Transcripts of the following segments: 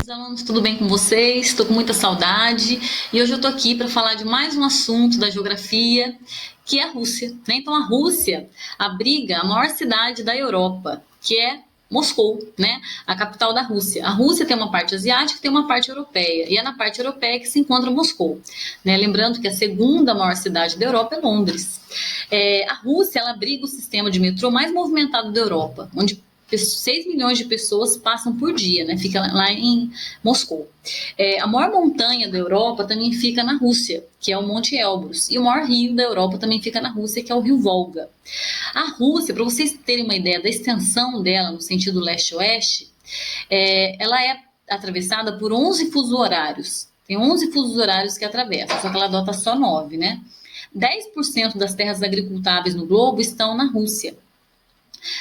Alunos, tudo bem com vocês? Estou com muita saudade e hoje eu estou aqui para falar de mais um assunto da geografia, que é a Rússia, né? Então, a Rússia abriga a maior cidade da Europa, que é Moscou, né? A capital da Rússia. A Rússia tem uma parte asiática e tem uma parte europeia, e é na parte europeia que se encontra Moscou, né? Lembrando que a segunda maior cidade da Europa é Londres. A Rússia ela abriga o sistema de metrô mais movimentado da Europa, onde 6 milhões de pessoas passam por dia, né? Fica lá em Moscou. A maior montanha da Europa também fica na Rússia, que é o Monte Elbrus. E o maior rio da Europa também fica na Rússia, que é o Rio Volga. A Rússia, para vocês terem uma ideia da extensão dela no sentido leste-oeste, ela é atravessada por 11 fusos horários. Tem 11 fusos horários que atravessam, só que ela adota só 9, né? 10% das terras agricultáveis no globo estão na Rússia.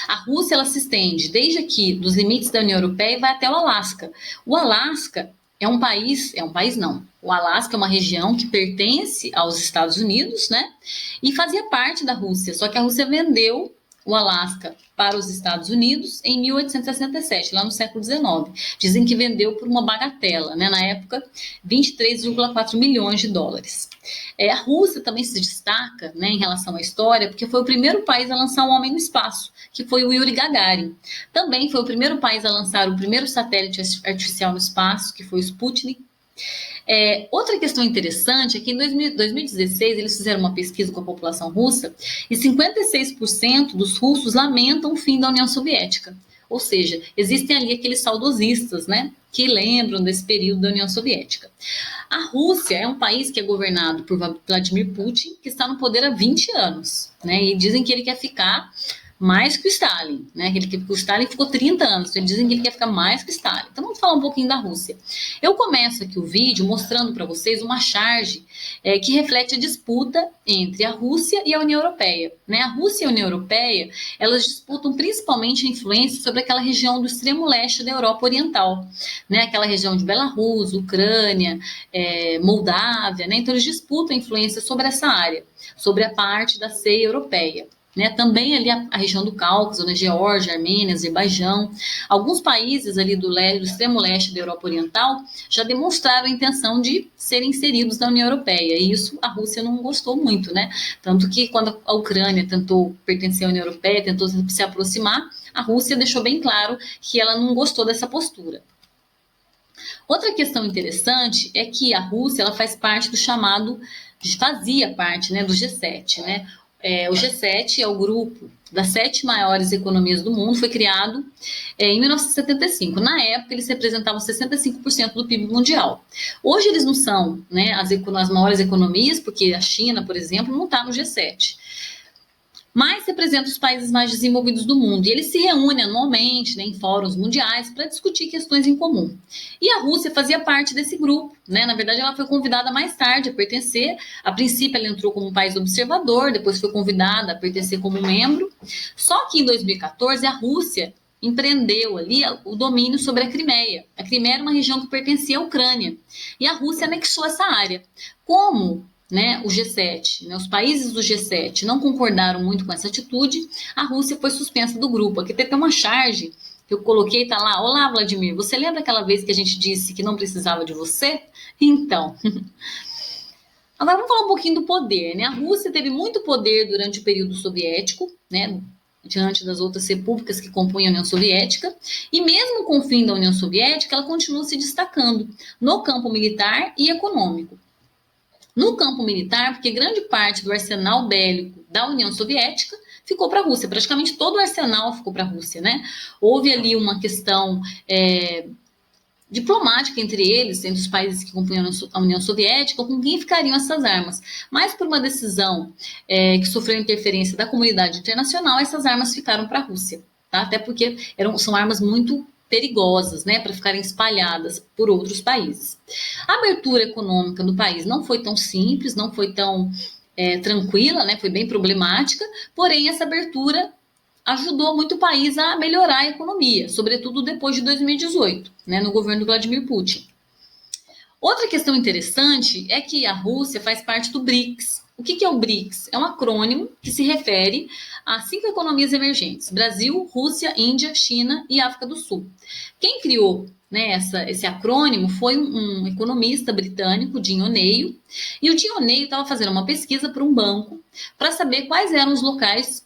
A Rússia ela se estende desde aqui, dos limites da União Europeia, e vai até o Alasca. O Alasca é um país não. O Alasca é uma região que pertence aos Estados Unidos, né? E fazia parte da Rússia, só que a Rússia vendeu o Alasca para os Estados Unidos em 1867, lá no século XIX. Dizem que vendeu por uma bagatela, né? Na época, 23,4 milhões de dólares. A Rússia também se destaca, né, em relação à história, porque foi o primeiro país a lançar um homem no espaço, que foi o Yuri Gagarin. Também foi o primeiro país a lançar o primeiro satélite artificial no espaço, que foi o Sputnik. Outra questão interessante é que em 2016 eles fizeram uma pesquisa com a população russa e 56% dos russos lamentam o fim da União Soviética. Ou seja, existem ali aqueles saudosistas, né, que lembram desse período da União Soviética. A Rússia é um país que é governado por Vladimir Putin, que está no poder há 20 anos, né, e dizem que ele quer ficar mais que o Stalin, né? O Stalin ficou 30 anos, eles dizem que ele quer ficar mais que o Stalin. Então vamos falar um pouquinho da Rússia. Eu começo aqui o vídeo mostrando para vocês uma charge que reflete a disputa entre a Rússia e a União Europeia, né? A Rússia e a União Europeia, elas disputam principalmente a influência sobre aquela região do extremo leste da Europa Oriental, né? Aquela região de Belarus, Ucrânia, Moldávia, né? Então eles disputam a influência sobre essa área, sobre a parte da ceia europeia. Né, também ali a região do Cáucaso, né, Geórgia, Armênia, Azerbaijão, alguns países ali do extremo leste da Europa Oriental já demonstraram a intenção de serem inseridos na União Europeia, e isso a Rússia não gostou muito, né? Tanto que quando a Ucrânia tentou pertencer à União Europeia, tentou se aproximar, a Rússia deixou bem claro que ela não gostou dessa postura. Outra questão interessante é que a Rússia ela fazia parte, né, do G7, né? O G7 é o grupo das 7 maiores economias do mundo, foi criado em 1975. Na época, eles representavam 65% do PIB mundial. Hoje, eles não são, né, as maiores economias, porque a China, por exemplo, não está no G7. Mas representa os países mais desenvolvidos do mundo. E eles se reúnem anualmente, né, em fóruns mundiais para discutir questões em comum. E a Rússia fazia parte desse grupo, né? Na verdade, ela foi convidada mais tarde a pertencer. A princípio, ela entrou como um país observador, depois foi convidada a pertencer como membro. Só que em 2014, a Rússia empreendeu ali o domínio sobre a Crimeia. A Crimeia era uma região que pertencia à Ucrânia. E a Rússia anexou essa área. Como, né, o G7, né, os países do G7 não concordaram muito com essa atitude, a Rússia foi suspensa do grupo. Aqui tem até uma charge que eu coloquei, tá lá: olá, Vladimir, você lembra aquela vez que a gente disse que não precisava de você? Então, agora vamos falar um pouquinho do poder, né? A Rússia teve muito poder durante o período soviético, né, diante das outras repúblicas que compunham a União Soviética, e mesmo com o fim da União Soviética, ela continua se destacando no campo militar e econômico. No campo militar, porque grande parte do arsenal bélico da União Soviética ficou para a Rússia, praticamente todo o arsenal ficou para a Rússia, né? Houve ali uma questão diplomática entre eles, entre os países que compunham a União Soviética, com quem ficariam essas armas. Mas por uma decisão que sofreu interferência da comunidade internacional, essas armas ficaram para a Rússia, tá? Até porque são armas muito perigosas, né, para ficarem espalhadas por outros países. A abertura econômica do país não foi tão simples, não foi tão tranquila, né, foi bem problemática, porém essa abertura ajudou muito o país a melhorar a economia, sobretudo depois de 2018, né, no governo do Vladimir Putin. Outra questão interessante é que a Rússia faz parte do BRICS. O que é o BRICS? É um acrônimo que se refere a 5 economias emergentes: Brasil, Rússia, Índia, China e África do Sul. Quem criou, né, esse acrônimo foi um economista britânico, Jim O'Neill, e o Jim O'Neill estava fazendo uma pesquisa para um banco para saber quais eram os locais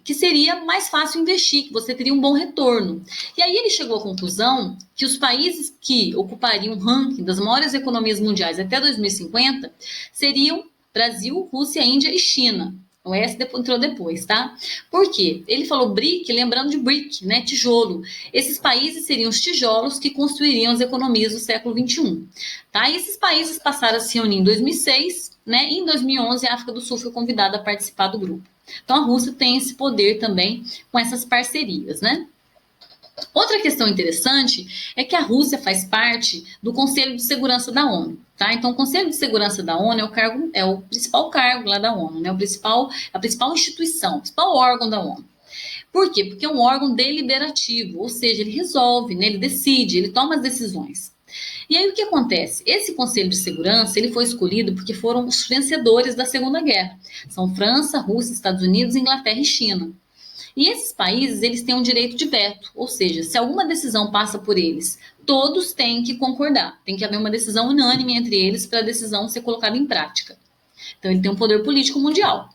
que seria mais fácil investir, que você teria um bom retorno. E aí ele chegou à conclusão que os países que ocupariam o ranking das maiores economias mundiais até 2050 seriam Brasil, Rússia, Índia e China. O S entrou depois, tá? Por quê? Ele falou BRIC, lembrando de brick, né? Tijolo. Esses países seriam os tijolos que construiriam as economias do século XXI. Tá? E esses países passaram a se reunir em 2006, né? E em 2011 a África do Sul foi convidada a participar do grupo. Então a Rússia tem esse poder também com essas parcerias, né? Outra questão interessante é que a Rússia faz parte do Conselho de Segurança da ONU, tá? Então, o Conselho de Segurança da ONU é o principal cargo lá da ONU, né? A principal instituição, o principal órgão da ONU. Por quê? Porque é um órgão deliberativo, ou seja, ele resolve, né? Ele decide, ele toma as decisões. E aí o que acontece? Esse Conselho de Segurança ele foi escolhido porque foram os vencedores da Segunda Guerra. São França, Rússia, Estados Unidos, Inglaterra e China. E esses países, eles têm um direito de veto, ou seja, se alguma decisão passa por eles, todos têm que concordar, tem que haver uma decisão unânime entre eles para a decisão ser colocada em prática. Então, ele tem um poder político mundial.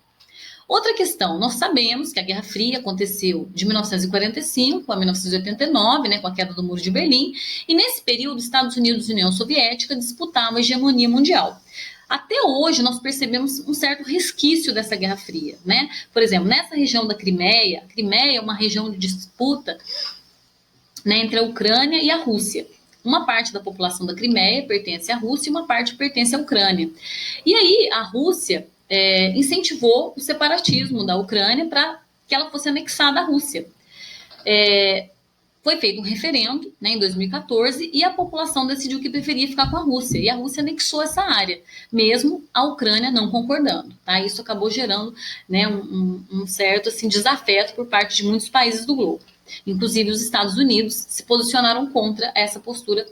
Outra questão, nós sabemos que a Guerra Fria aconteceu de 1945 a 1989, né, com a queda do Muro de Berlim, e nesse período, Estados Unidos e União Soviética disputavam a hegemonia mundial. Até hoje nós percebemos um certo resquício dessa Guerra Fria, né? Por exemplo, nessa região da Crimeia, a Crimeia é uma região de disputa, né, entre a Ucrânia e a Rússia. Uma parte da população da Crimeia pertence à Rússia e uma parte pertence à Ucrânia. E aí a Rússia incentivou o separatismo da Ucrânia para que ela fosse anexada à Rússia. Foi feito um referendo, né, em 2014 e a população decidiu que preferia ficar com a Rússia. E a Rússia anexou essa área, mesmo a Ucrânia não concordando. Tá? Isso acabou gerando, né, um certo assim, desafeto por parte de muitos países do globo. Inclusive os Estados Unidos se posicionaram contra essa postura,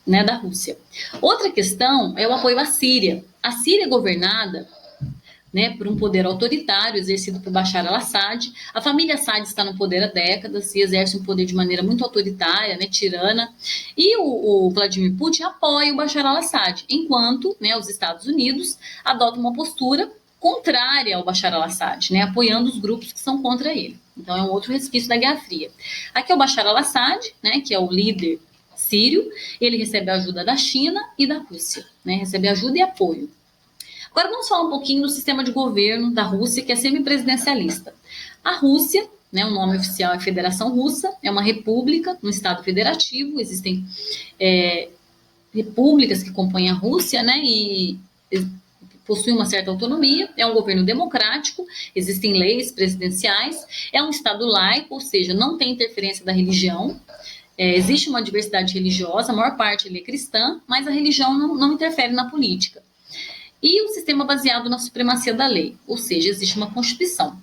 né, da Rússia. Outra questão é o apoio à Síria. A Síria é governada, né, por um poder autoritário exercido por Bashar al-Assad. A família Assad está no poder há décadas e exerce um poder de maneira muito autoritária, né, tirana. E o Vladimir Putin apoia o Bashar al-Assad, enquanto, né, os Estados Unidos adotam uma postura contrária ao Bashar al-Assad, né, apoiando os grupos que são contra ele. Então é um outro resquício da Guerra Fria. Aqui é o Bashar al-Assad, né, que é o líder sírio, ele recebe ajuda da China e da Rússia, né, recebe ajuda e apoio. Agora vamos falar um pouquinho do sistema de governo da Rússia, que é semipresidencialista. A Rússia, né, o nome oficial é Federação Russa, é uma república, um estado federativo, existem repúblicas que compõem a Rússia, né, e possuem uma certa autonomia, é um governo democrático, existem leis presidenciais, é um estado laico, ou seja, não tem interferência da religião, existe uma diversidade religiosa, a maior parte é cristã, mas a religião não interfere na política. E o sistema baseado na supremacia da lei, ou seja, existe uma Constituição,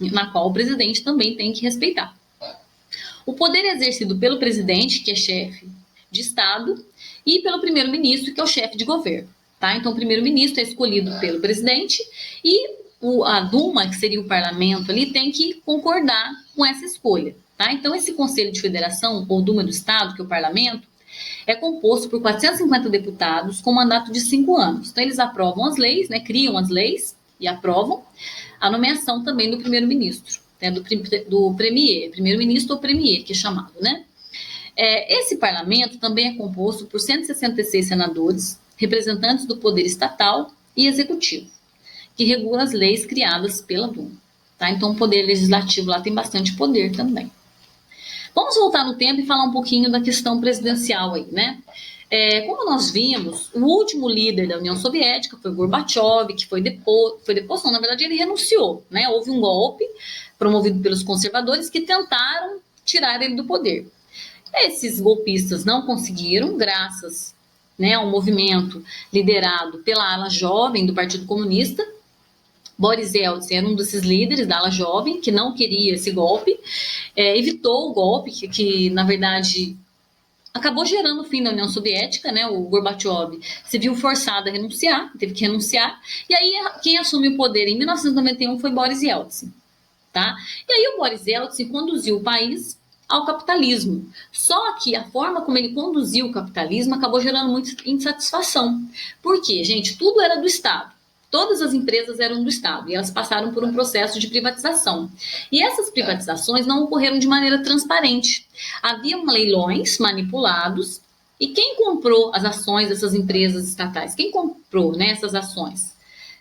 na qual o presidente também tem que respeitar. O poder é exercido pelo presidente, que é chefe de Estado, e pelo primeiro-ministro, que é o chefe de governo. Tá? Então, o primeiro-ministro é escolhido pelo presidente e a Duma, que seria o parlamento ali, tem que concordar com essa escolha. Tá? Então, esse Conselho de Federação, ou Duma do Estado, que é o parlamento, é composto por 450 deputados com mandato de 5 anos. Então, eles aprovam as leis, né, criam as leis e aprovam a nomeação também do primeiro-ministro, né, do premier, primeiro-ministro ou premier, que é chamado, né? Esse parlamento também é composto por 166 senadores, representantes do poder estatal e executivo, que regula as leis criadas pela Duma. Tá? Então, o poder legislativo lá tem bastante poder também. Vamos voltar no tempo e falar um pouquinho da questão presidencial aí, né? Como nós vimos, o último líder da União Soviética foi Gorbachev, que foi deposto, não, na verdade ele renunciou, né? Houve um golpe promovido pelos conservadores que tentaram tirar ele do poder. Esses golpistas não conseguiram, graças, né, a um movimento liderado pela ala jovem do Partido Comunista. Boris Yeltsin era um desses líderes da ala jovem que não queria esse golpe, evitou o golpe, que na verdade acabou gerando o fim da União Soviética, né? O Gorbachev se viu forçado a renunciar, teve que renunciar, e aí quem assumiu o poder em 1991 foi Boris Yeltsin, tá? E aí o Boris Yeltsin conduziu o país ao capitalismo. Só que a forma como ele conduziu o capitalismo acabou gerando muita insatisfação. Por quê, gente? Tudo era do Estado. Todas as empresas eram do Estado e elas passaram por um processo de privatização. E essas privatizações não ocorreram de maneira transparente. Haviam leilões manipulados e quem comprou as ações dessas empresas estatais? Quem comprou, né, essas ações?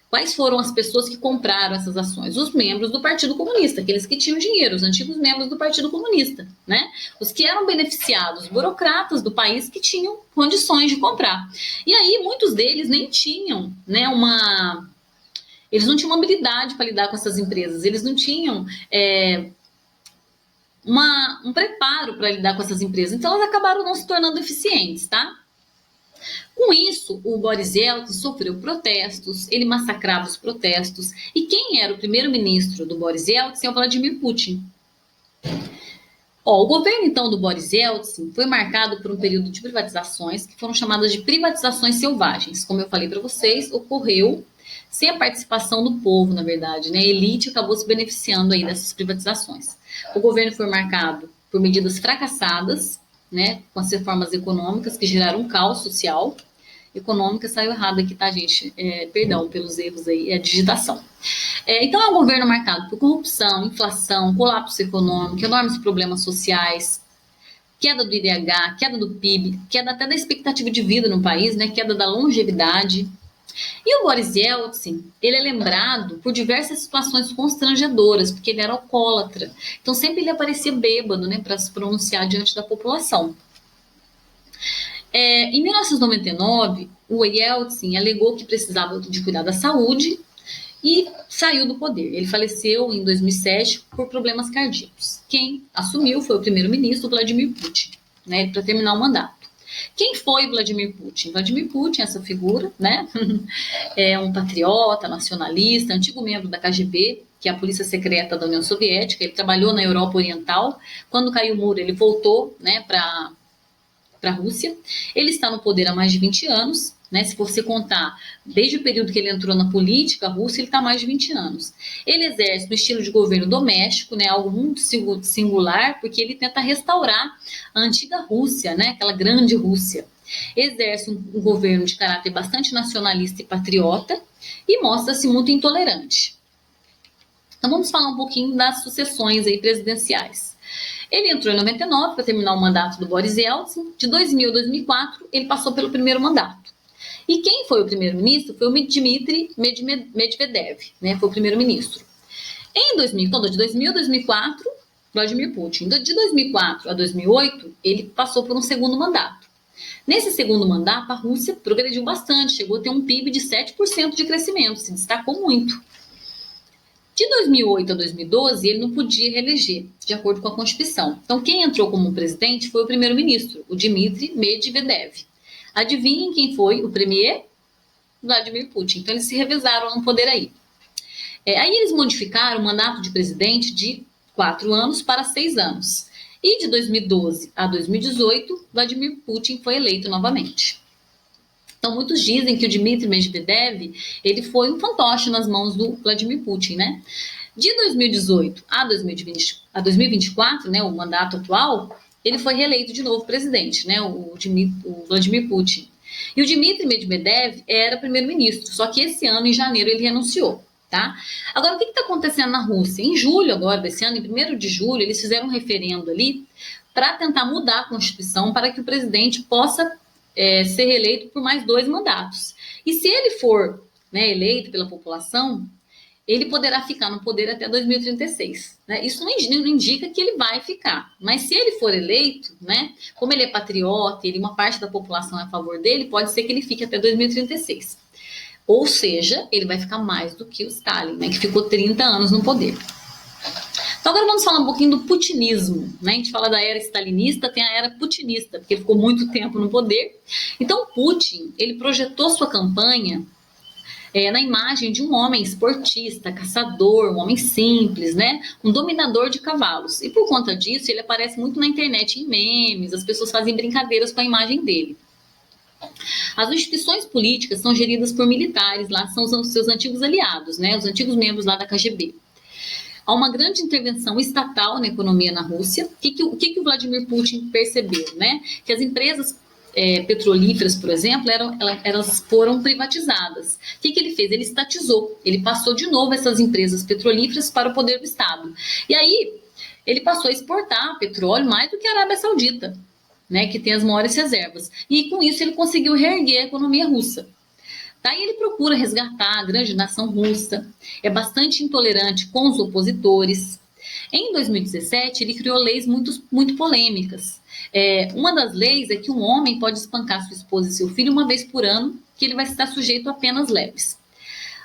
Quais foram as pessoas que compraram essas ações? Os membros do Partido Comunista, aqueles que tinham dinheiro, os antigos membros do Partido Comunista, né? Os que eram beneficiados, burocratas do país que tinham condições de comprar. E aí, muitos deles nem tinham, né, eles não tinham uma habilidade para lidar com essas empresas, eles não tinham um preparo para lidar com essas empresas, então elas acabaram não se tornando eficientes, tá? Com isso, o Boris Yeltsin sofreu protestos, ele massacrava os protestos. E quem era o primeiro-ministro do Boris Yeltsin é o Vladimir Putin. O governo, então, do Boris Yeltsin foi marcado por um período de privatizações que foram chamadas de privatizações selvagens. Como eu falei para vocês, ocorreu sem a participação do povo, na verdade, né? A elite acabou se beneficiando aí dessas privatizações. O governo foi marcado por medidas fracassadas, né, com as reformas econômicas que geraram um caos social. Econômica saiu errado aqui, tá, gente? Perdão pelos erros aí, a digitação. Então, é um governo marcado por corrupção, inflação, colapso econômico, enormes problemas sociais, queda do IDH, queda do PIB, queda até da expectativa de vida no país, né? Queda da longevidade. E o Boris Yeltsin, ele é lembrado por diversas situações constrangedoras, porque ele era alcoólatra. Então, sempre ele aparecia bêbado, né, para se pronunciar diante da população. Em 1999, o Yeltsin alegou que precisava de cuidar da saúde e saiu do poder. Ele faleceu em 2007 por problemas cardíacos. Quem assumiu foi o primeiro-ministro Vladimir Putin, né, para terminar o mandato. Quem foi Vladimir Putin? Vladimir Putin, essa figura, né, é um patriota, nacionalista, antigo membro da KGB, que é a polícia secreta da União Soviética. Ele trabalhou na Europa Oriental. Quando caiu o muro, ele voltou, né, para a Rússia. Ele está no poder há mais de 20 anos, né? Se você contar desde o período que ele entrou na política, a Rússia, ele está há mais de 20 anos. Ele exerce um estilo de governo doméstico, né? Algo muito singular, porque ele tenta restaurar a antiga Rússia, né? Aquela grande Rússia. Exerce um governo de caráter bastante nacionalista e patriota e mostra-se muito intolerante. Então vamos falar um pouquinho das sucessões aí presidenciais. Ele entrou em 99 para terminar o mandato do Boris Yeltsin. De 2000 a 2004, ele passou pelo primeiro mandato. E quem foi o primeiro-ministro foi o Dmitry Medvedev, né? Foi o primeiro-ministro. De 2000 a 2004, Vladimir Putin. De 2004 a 2008, ele passou por um segundo mandato. Nesse segundo mandato, a Rússia progrediu bastante, chegou a ter um PIB de 7% de crescimento, se destacou muito. De 2008 a 2012, ele não podia reeleger, de acordo com a Constituição. Então, quem entrou como presidente foi o primeiro-ministro, o Dmitry Medvedev. Adivinhem quem foi o premier? Vladimir Putin. Então, eles se revezaram no poder aí. Aí eles modificaram o mandato de presidente de 4 anos para 6 anos. E de 2012 a 2018, Vladimir Putin foi eleito novamente. Então, muitos dizem que o Dmitry Medvedev, ele foi um fantoche nas mãos do Vladimir Putin, né? De 2018 a 2024, né, o mandato atual, ele foi reeleito de novo presidente, né, o Vladimir Putin. E o Dmitry Medvedev era primeiro-ministro, só que esse ano, em janeiro, ele renunciou, tá? Agora, o que está acontecendo na Rússia? Em julho agora desse ano, em 1º de julho, eles fizeram um referendo ali para tentar mudar a Constituição para que o presidente possa ser reeleito por mais 2 mandatos. E se ele for, né, eleito pela população, ele poderá ficar no poder até 2036. Né? Isso não indica que ele vai ficar. Mas se ele for eleito, né, como ele é patriota, uma parte da população é a favor dele, pode ser que ele fique até 2036. Ou seja, ele vai ficar mais do que o Stalin, né, que ficou 30 anos no poder. Então agora vamos falar um pouquinho do putinismo, né? A gente fala da era stalinista, tem a era putinista, porque ele ficou muito tempo no poder. Então Putin, ele projetou sua campanha na imagem de um homem esportista, caçador, um homem simples, né? Um dominador de cavalos. E por conta disso, ele aparece muito na internet em memes, as pessoas fazem brincadeiras com a imagem dele. As instituições políticas são geridas por militares, lá são os seus antigos aliados, né? Os antigos membros lá da KGB. Há uma grande intervenção estatal na economia na Rússia. O que o Vladimir Putin percebeu, né? Que as empresas petrolíferas, por exemplo, elas foram privatizadas. O que ele fez? Ele estatizou, ele passou de novo essas empresas petrolíferas para o poder do Estado. E aí, ele passou a exportar petróleo mais do que a Arábia Saudita, né, que tem as maiores reservas. E com isso ele conseguiu reerguer a economia russa. Daí ele procura resgatar a grande nação russa, é bastante intolerante com os opositores. Em 2017, ele criou leis muito polêmicas. Uma das leis é que um homem pode espancar sua esposa e seu filho uma vez por ano, que ele vai estar sujeito a penas leves.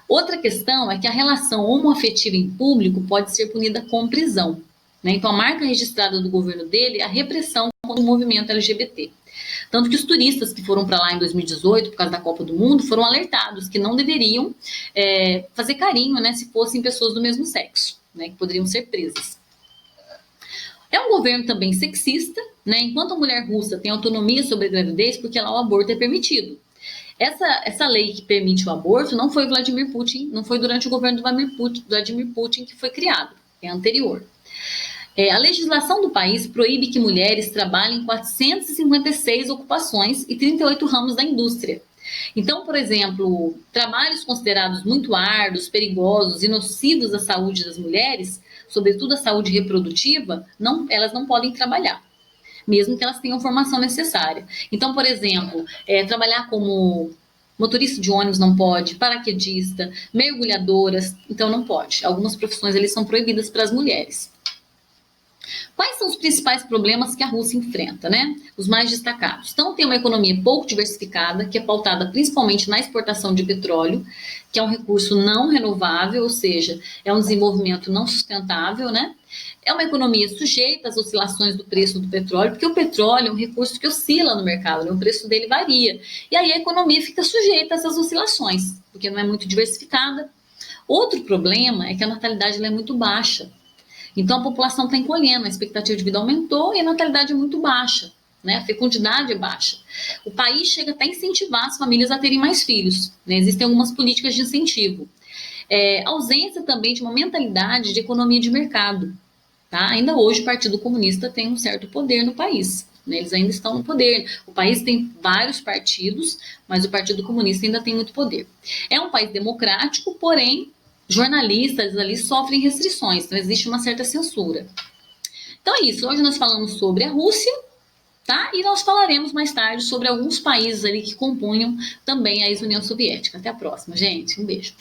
Outra questão é que a relação homoafetiva em público pode ser punida com prisão, né? Então, a marca registrada do governo dele é a repressão contra o movimento LGBT. Tanto que os turistas que foram para lá em 2018, por causa da Copa do Mundo, foram alertados que não deveriam fazer carinho, né, se fossem pessoas do mesmo sexo, né, que poderiam ser presas. É um governo também sexista, né, enquanto a mulher russa tem autonomia sobre a gravidez, porque lá o aborto é permitido. Essa lei que permite o aborto não foi Vladimir Putin, não foi durante o governo do Vladimir Putin que foi criado, é anterior. A legislação do país proíbe que mulheres trabalhem em 456 ocupações e 38 ramos da indústria. Então, por exemplo, trabalhos considerados muito árduos, perigosos e nocivos à saúde das mulheres, sobretudo a saúde reprodutiva, elas não podem trabalhar, mesmo que elas tenham formação necessária. Então, por exemplo, trabalhar como motorista de ônibus não pode, paraquedista, mergulhadoras, então não pode. Algumas profissões ali são proibidas para as mulheres. Quais são os principais problemas que a Rússia enfrenta, né? Os mais destacados. Então, tem uma economia pouco diversificada, que é pautada principalmente na exportação de petróleo, que é um recurso não renovável, ou seja, é um desenvolvimento não sustentável, né? É uma economia sujeita às oscilações do preço do petróleo, porque o petróleo é um recurso que oscila no mercado, né? O preço dele varia. E aí a economia fica sujeita a essas oscilações, porque não é muito diversificada. Outro problema é que a natalidade é muito baixa. Então, a população está encolhendo, a expectativa de vida aumentou e a natalidade é muito baixa, né? A fecundidade é baixa. O país chega até a incentivar as famílias a terem mais filhos, né? Existem algumas políticas de incentivo. Ausência também de uma mentalidade de economia de mercado. Tá? Ainda hoje, o Partido Comunista tem um certo poder no país, né? Eles ainda estão no poder. O país tem vários partidos, mas o Partido Comunista ainda tem muito poder. É um país democrático, porém, jornalistas ali sofrem restrições, então existe uma certa censura. Então é isso, hoje nós falamos sobre a Rússia, tá? E nós falaremos mais tarde sobre alguns países ali que compunham também a ex-União Soviética. Até a próxima, gente. Um beijo.